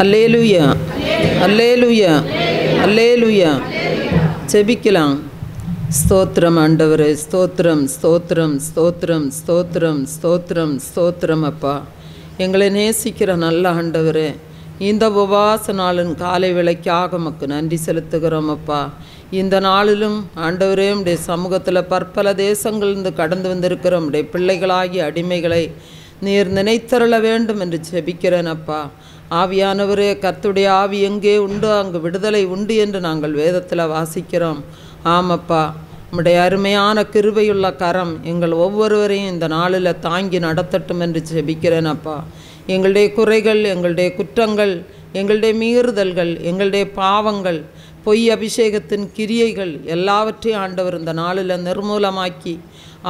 அல்லேலூயா, அல்லேலூயா, அல்லேலூயா. ஜெபிக்கலாம். ஸ்தோத்திரம் ஆண்டவரே, ஸ்தோத்திரம், ஸ்தோத்திரம், ஸ்தோத்திரம், ஸ்தோத்திரம், ஸ்தோத்திரம், ஸ்தோத்திரம். அப்பா, எங்களை நேசிக்கிற நல்ல ஆண்டவரே, இந்த உபவாச நாளின் காலை வேளைக்காக உமக்கு நன்றி செலுத்துகிறோம். அப்பா, இந்த நாளிலும் ஆண்டவரே உம்முடைய சமூகத்தில் பற்பல தேசங்களிலிருந்து கடந்து வந்திருக்கிற உம்முடைய பிள்ளைகளாகிய அடிமைகளை நீர் நினைத்தருள வேண்டும் என்று ஜெபிக்கிறேன். அப்பா, ஆவியானவரே, கர்த்தருடைய ஆவி எங்கே உண்டு அங்கு விடுதலை உண்டு என்று நாங்கள் வேதத்தில் வாசிக்கிறோம். ஆமப்பா, உம்முடைய அருமையான கிருபையுள்ள கரம் எங்கள் ஒவ்வொருவரையும் இந்த நாளில் தாங்கி நடத்தட்டும் என்று ஜெபிக்கிறேன். அப்பா, எங்களுடைய குறைகள், எங்களுடைய குற்றங்கள், எங்களுடைய மீறுதல்கள், எங்களுடைய பாவங்கள், பொய் அபிஷேகத்தின் கிரியைகள் எல்லாவற்றையும் ஆண்டவர் இந்த நாளில் நிர்மூலமாக்கி,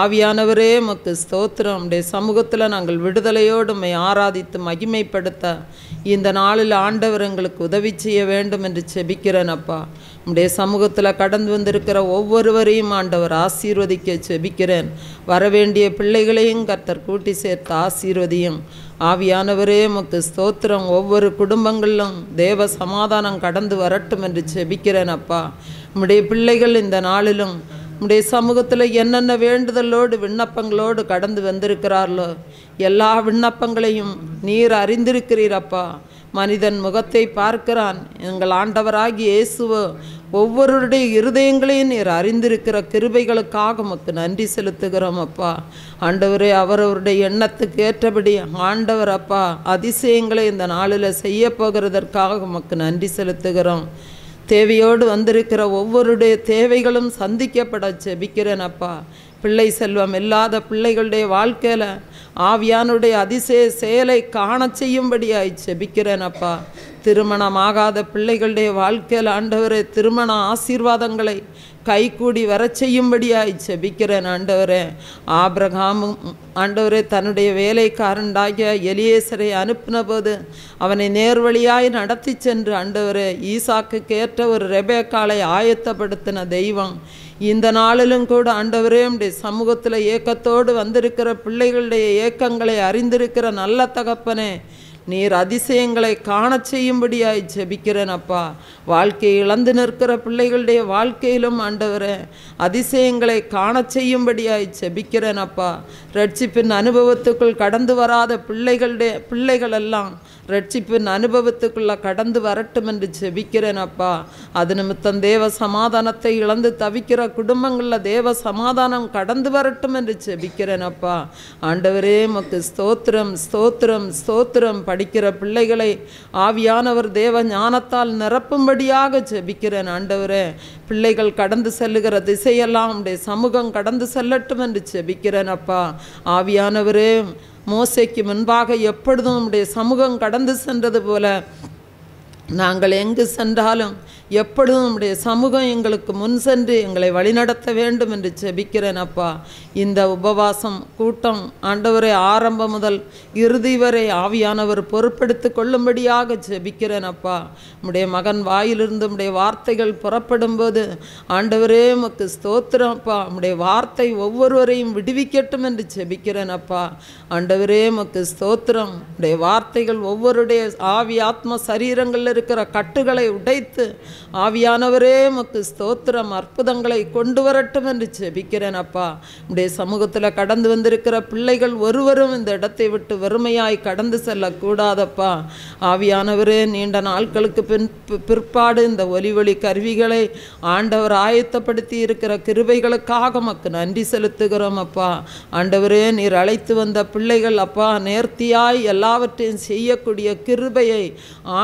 ஆவியானவரே உமக்கு ஸ்தோத்திரம், உம்முடைய சமூகத்தில் நாங்கள் விடுதலையோடு உம்மை ஆராதித்து மகிமைப்படுத்த இந்த நாளில் ஆண்டவர் எங்களுக்கு உதவி செய்ய வேண்டும் என்று செபிக்கிறேன். அப்பா, உம்முடைய சமூகத்தில் கடந்து வந்திருக்கிற ஒவ்வொருவரையும் ஆண்டவர் ஆசீர்வதிக்க செபிக்கிறேன். வரவேண்டிய பிள்ளைகளையும் கர்த்தர் கூட்டி சேர்த்து ஆசீர்வதியும். ஆவியானவரே உமக்கு ஸ்தோத்திரம். ஒவ்வொரு குடும்பங்களிலும் தேவ சமாதானம் கடந்து வரட்டும் என்று செபிக்கிறேன். அப்பா, உம்முடைய பிள்ளைகள் இந்த நாளிலும் உம்முடைய சமூகத்தில் என்னென்ன வேண்டுதலோடு விண்ணப்பங்களோடு கடந்து வந்திருக்கிறார்களோ எல்லா விண்ணப்பங்களையும் நீர் அறிந்திருக்கிறீர். அப்பா, மனிதன் முகத்தை பார்க்கிறான், எங்கள் ஆண்டவராகி இயேசுவோ ஒவ்வொருடைய இருதயங்களையும் நீர் அறிந்திருக்கிற கிருபைகளுக்காக உமக்கு நன்றி செலுத்துகிறோம். அப்பா, ஆண்டவரே, அவரவருடைய எண்ணத்துக்கு ஏற்றபடி ஆண்டவர் அப்பா அதிசயங்களை இந்த நாளில் செய்ய போகிறதற்காக உமக்கு நன்றி செலுத்துகிறோம். தேவையோடு வந்திருக்கிற ஒவ்வொருடைய தேவைகளும் சந்திக்கப்பட செபிக்கிறேன். அப்பா, பிள்ளை செல்வம் இல்லாத பிள்ளைகளுடைய வாழ்க்கையில் ஆவியானுடைய அதிசய செயலை காண செய்யும்படியாய் செபிக்கிறேன். அப்பா, திருமணமாகாத பிள்ளைகளுடைய வாழ்க்கையில் ஆண்டவரே திருமண ஆசீர்வாதங்களை கைகூடி வர செய்யும்படியாய் செபிக்கிறேன். ஆண்டவரே, ஆபிரகாமும் ஆண்டவரே தன்னுடைய வேலைக்காரனாகிய எலியேசரை அனுப்பின போது அவனை நேர்வழியாய் நடத்தி சென்று ஆண்டவரே ஈசாக்குக்கு ஏற்ற ஒரு ரெபேக்காளை ஆயத்தப்படுத்தின தெய்வம் இந்த நாளிலும் கூட ஆண்டவரே உம்முடைய சமூகத்தில் ஏக்கத்தோடு வந்திருக்கிற பிள்ளைகளுடைய ஏக்கங்களை அறிந்திருக்கிற நல்ல தகப்பனே, நீர் அதிசயங்களை காண செய்யும்படியாய் ஜெபிக்கிறேன். அப்பா, வாழ்க்கையை இழந்து நிற்கிற பிள்ளைகளுடைய வாழ்க்கையிலும் ஆண்டவரே அதிசயங்களை காண செய்யும்படியாய் ஜெபிக்கிறேன். அப்பா, ரட்சிப்பின் அனுபவத்துக்குள் கடந்து வராத பிள்ளைகள் எல்லாம் ரட்சிப்பின் அனுபவத்துக்குள்ள கடந்து வரட்டும் என்று ஜெபிக்கிறேன். அப்பா, அது நிமித்தம் தேவ சமாதானத்தை இழந்து தவிக்கிற குடும்பங்களில் தேவ சமாதானம் கடந்து வரட்டும் என்று ஜெபிக்கிறேன். அப்பா, ஆண்டவரே உமக்கு ஸ்தோத்திரம், ஸ்தோத்திரம், ஸ்தோத்திரம். படிக்கிற பிள்ளைகளை ஆவியானவர் தேவ ஞானத்தால் நிரப்பும்படியாக ஜெபிக்கிறேன். ஆண்டவரே, பிள்ளைகள் கடந்து செல்லுகிற திசையெல்லாம் உம்முடைய சமூகம் கடந்து செல்லட்டும் என்று ஜெபிக்கிறேன். அப்பா, ஆவியானவரே, மோசேக்கு முன்பாக எப்பொழுதும் உம்முடைய சமூகம் கடந்து சென்றது போல நாங்கள் எங்கு சென்றாலும் எப்பொழுதும் நம்முடைய சமூகம் எங்களுக்கு முன் சென்று எங்களை வழிநடத்த வேண்டும் என்று ஜெபிக்கிறேன். அப்பா, இந்த உபவாசம் கூட்டம் ஆண்டவரை ஆரம்பம் முதல் இறுதி வரை ஆவியானவர் பொறுப்பெடுத்து கொள்ளும்படியாக ஜெபிக்கிறேன். அப்பா, நம்முடைய மகன் வாயிலிருந்து நம்முடைய வார்த்தைகள் புறப்படும் போது ஆண்டவரே உமக்கு ஸ்தோத்திரம். அப்பா, நம்முடைய வார்த்தை ஒவ்வொருவரையும் விடுவிக்கட்டும் என்று ஜெபிக்கிறேன். அப்பா, ஆண்டவரே உமக்கு ஸ்தோத்திரம். நம்முடைய வார்த்தைகள் ஒவ்வொருடைய ஆவி ஆத்ம சரீரங்களில் இருக்கிற கட்டுகளை உடைத்து ஆவியானவரே உமக்கு ஸ்தோத்திரம் அற்புதங்களை கொண்டு வரட்டும் என்று ஜெபிக்கிறேன். அப்பா, உம்முடைய சமூகத்தில் கடந்து வந்திருக்கிற பிள்ளைகள் ஒருவரும் இந்த இடத்தை விட்டு வெறுமையாய் கடந்து செல்லக்கூடாதப்பா. ஆவியானவரே, நீண்ட நாட்களுக்கு பிற்பாடு இந்த ஒலி கருவிகளை ஆண்டவர் ஆயத்தப்படுத்தி இருக்கிற கிருபைகளுக்காக உமக்கு நன்றி செலுத்துகிறோம். அப்பா, ஆண்டவரே, நீர் அழைத்து வந்த பிள்ளைகள் அப்பா நேர்த்தியாய் எல்லாவற்றையும் செய்யக்கூடிய கிருபையை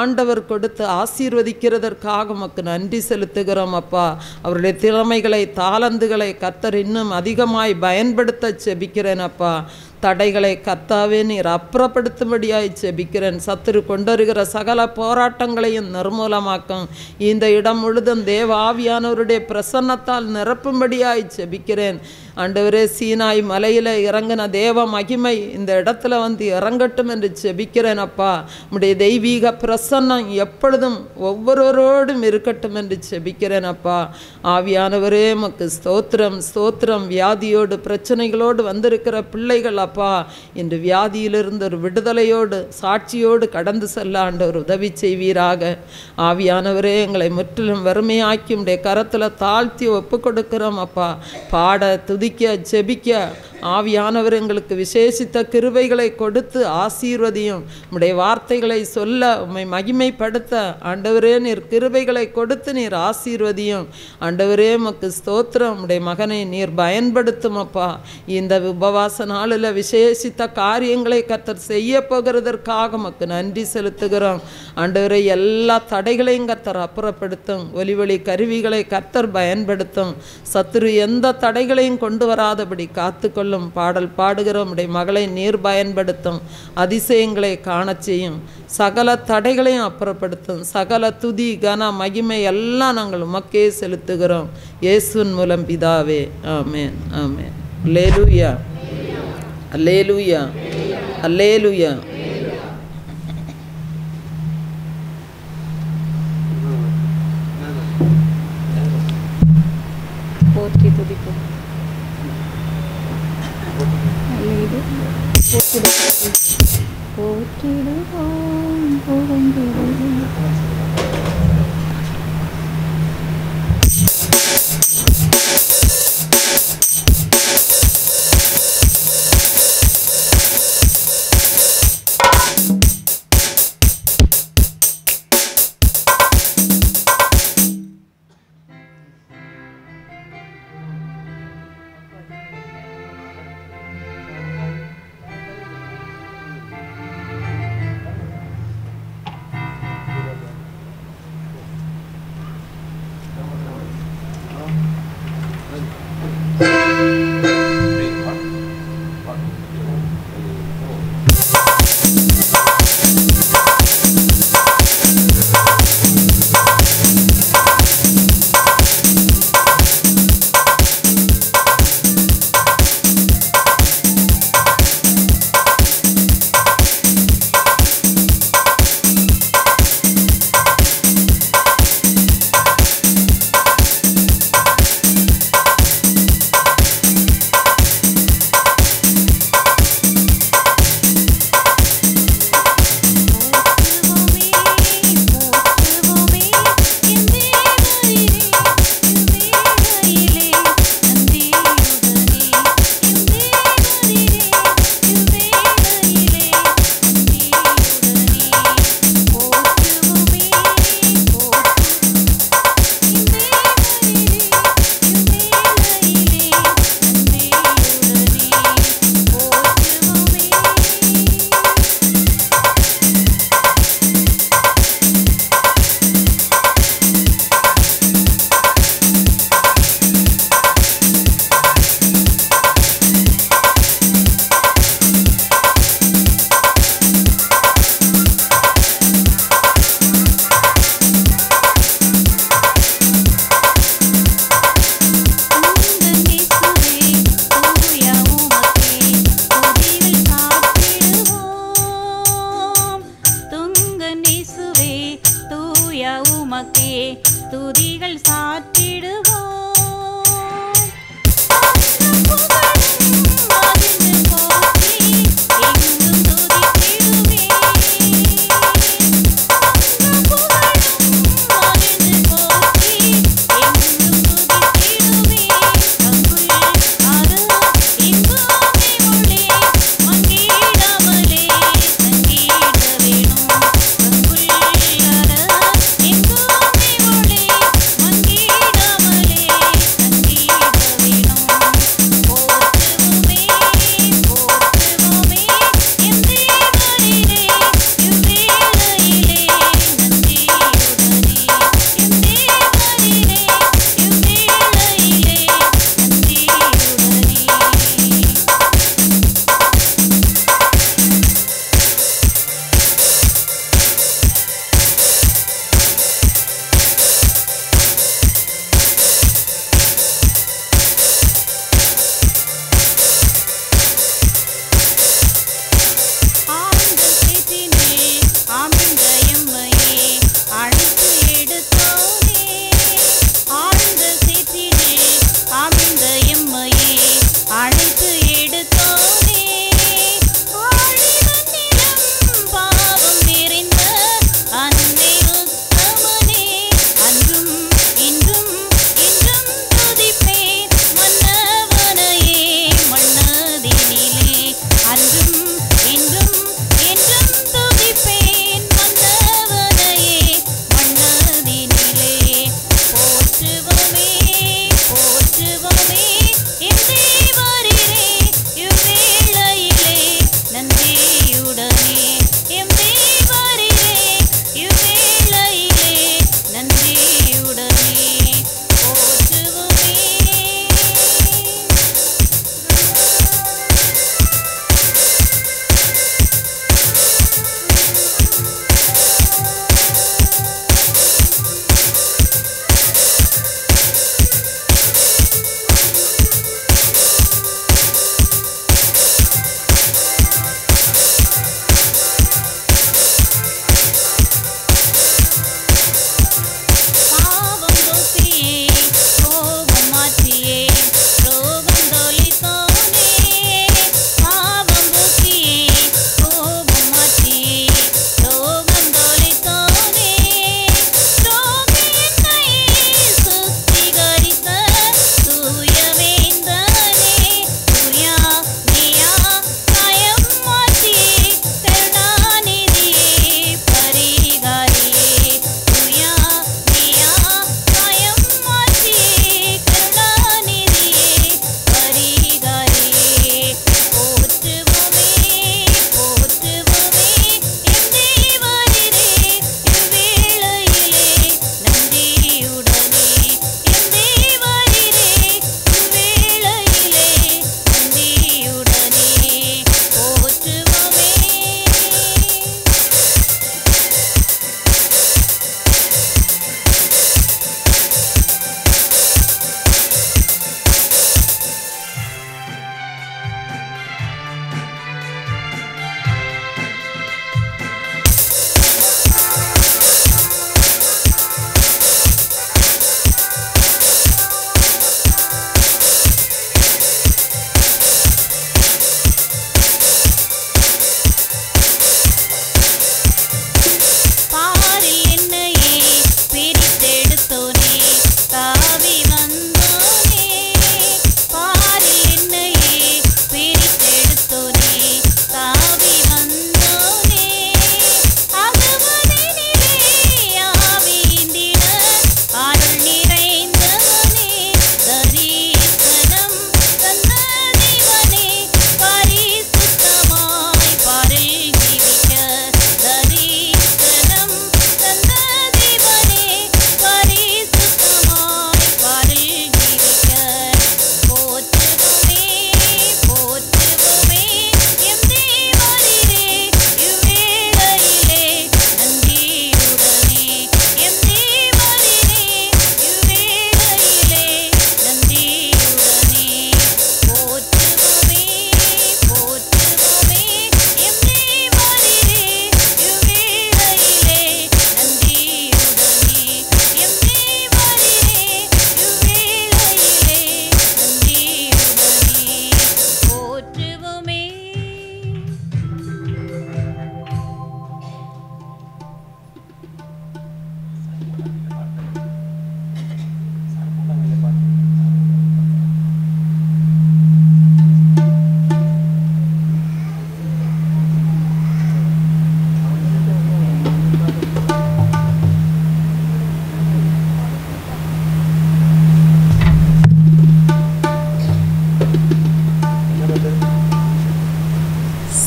ஆண்டவர் கொடுத்து ஆசீர்வதிக்கிறதற்காக உமக்கு நன்றி செலுத்துகிறோம். அப்பா, அவருடைய திறமைகளை தாளந்துகளை கர்த்தர் இன்னும் அதிகமாய் பயன்படுத்த செபிக்கிறேன். அப்பா, தடைகளை கர்த்தாவே நீர் அப்புறப்படுத்தும்படியாய் செபிக்கிறேன். சத்துரு கொண்டருகிற சகல போராட்டங்களையும் நிர்மூலமாக்கும். இந்த இடம் முழுதும் தேவ ஆவியானவருடைய பிரசன்னத்தால் நிரப்பும்படியாய் செபிக்கிறேன். ஆண்டவரே, சீனாய் மலையில் இறங்கின தேவ மகிமை இந்த இடத்துல வந்து இறங்கட்டும் என்று ஜெபிக்கிறேன் அப்பா. உம்முடைய தெய்வீக பிரசன்னம் எப்பொழுதும் ஒவ்வொருவரோடும் இருக்கட்டும் என்று ஜெபிக்கிறேன் அப்பா. ஆவியானவரே, உமக்கு ஸ்தோத்திரம் ஸ்தோத்திரம். வியாதியோடு பிரச்சனைகளோடு வந்திருக்கிற பிள்ளைகள் அப்பா, இன்று வியாதியிலிருந்து ஒரு விடுதலையோடு சாட்சியோடு கடந்து செல்ல ஆண்டவர் உதவி செய்வீராக. ஆவியானவரே, எங்களை முற்றிலும் வறுமையாக்கி உம்முடைய கரத்தில் தாழ்த்தி ஒப்பு கொடுக்கிறோம் அப்பா. பாட, துதிக்க, ஜெபிக்க ஆவியானவர் எங்களுக்கு விசேஷித்த கிருபைகளை கொடுத்து ஆசீர்வதியும். உம்முடைய வார்த்தைகளை சொல்ல, உம்மை மகிமைப்படுத்த ஆண்டவரே நீர் கிருபைகளை கொடுத்து நீர் ஆசீர்வதியும். ஆண்டவரே, உமக்கு ஸ்தோத்திரம். உம்முடைய மகனை நீர் பயன்படுத்தும் அப்பா. இந்த உபவாச நாளில் விசேஷித்த காரியங்களை கர்த்தர் செய்ய போகிறதற்காக உமக்கு நன்றி செலுத்துகிறோம். ஆண்டவரே, எல்லா தடைகளையும் கர்த்தர் அப்புறப்படுத்தும். ஒலிவழி கருவிகளை கர்த்தர் பயன்படுத்தும். சத்துரு எந்த தடைகளையும் கொண்டு வராதபடி காத்துக்கொள்ளும். பாடல் பாடுகிற உம்முடைய மகளை நீர் பயன்படுத்தும். அதிசயங்களை காண செய்யும். சகல தடைகளையும் அப்புறப்படுத்தும். சகல துதி, கன, மகிமை எல்லாம் நாங்கள் உமக்கே செலுத்துகிறோம். இயேசுவின் மூலம் பிதாவே, ஆமென் ஆமென். அல்லேலூயா அல்லேலூயா அல்லேலூயா. போற்றி துதிப்போம். போற்றிடுவோம், புகழ்ந்திடுவோம்.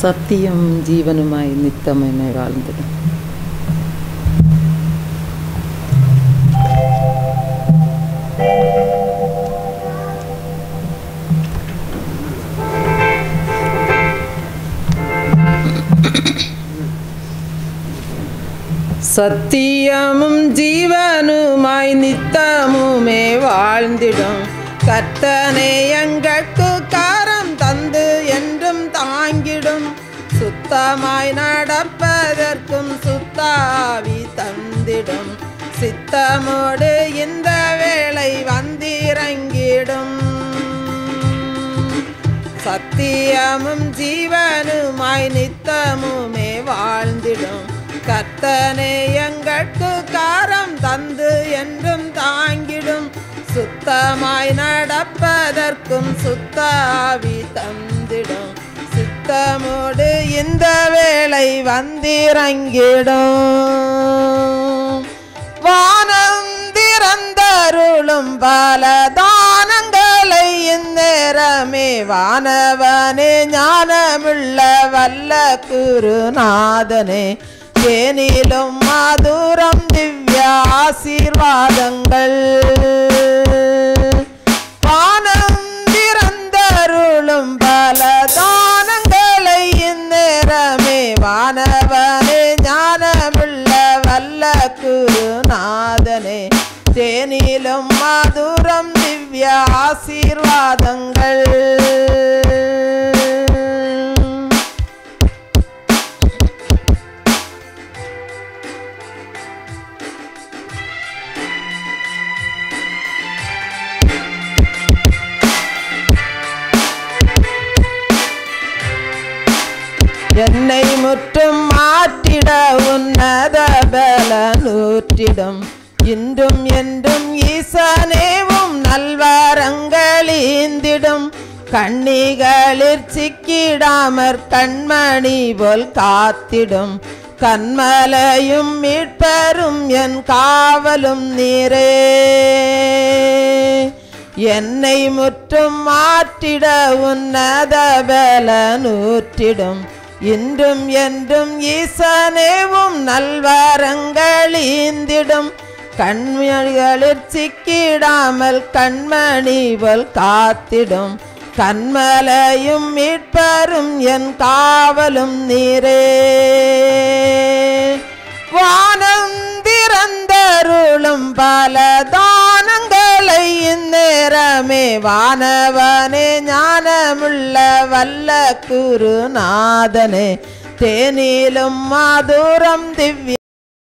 சத்தியம் ஜீவனுமாய் நித்தமே வாழ்ந்திடும். சத்தியமும் ஜீவனுமாய் நித்தமுமே வாழ்ந்திடும். கர்த்தனே எங்களுக்கு காரம் தந்து என்றும் தாங்கிடும். சுத்தமாய் நடப்பதற்கும் சுத்தாவி தந்திடும். சித்தமோடு இந்த வேளை வந்திறங்கிடும். சத்தியமும் ஜீவனுமாய் நித்தமுமே வாழ்ந்திடும். கர்த்தனே எங்களுக்கு காரம் தந்து என்றும் தாங்கிடும். சுத்தமாய் நடப்பதற்கும் சுத்தாவி தந்திடும். சித்தமோடு இந்த வேளை வந்திறங்கிடும். வானம் திறந்தருளும் பல தானங்களை இந்நேரமே வானவனே ஞானமுள்ள வல்ல குருநாதனே தேனிலும் மதுரம் திவ்ய ஆசீர்வாதங்கள். வானம் திறந்தருளும் பல தானங்களை இந்நேரமே வானவனே ஞானமுள்ள வல்ல குருநாதனே தேனிலும் மதுரம் திவ்ய ஆசீர்வாதங்கள். என்னை முற்றும் மாற்றிட உன்னத பல நூற்றிடும். இன்றும் என்றும் ஈசனேவும் நல்வரங்களீந்திடும். கண்ணிகளில் சிக்கிடாமற் கண்மணி போல் காத்திடும். கண்மலையும் மீட்பரும் என் காவலும் நீரே. என்னை முற்றும் மாற்றிட உன்னத பல நூற்றிடும். இன்றும் என்றும் ஈசனேவும் நல்வரங்களீந்திடும். கண்மணிகளில் சிக்கிடாமல் கண்மணி போல் காத்திடும். கண்மலையும் மீட்பரும் என் காவலும் நீரே. வானம் திறந்தருளும் பல தானங்களை இந்நேரமே வானவனே ஞானமுள்ள வல்ல குருநாதனே தேனிலும் மதுரம் திவ்ய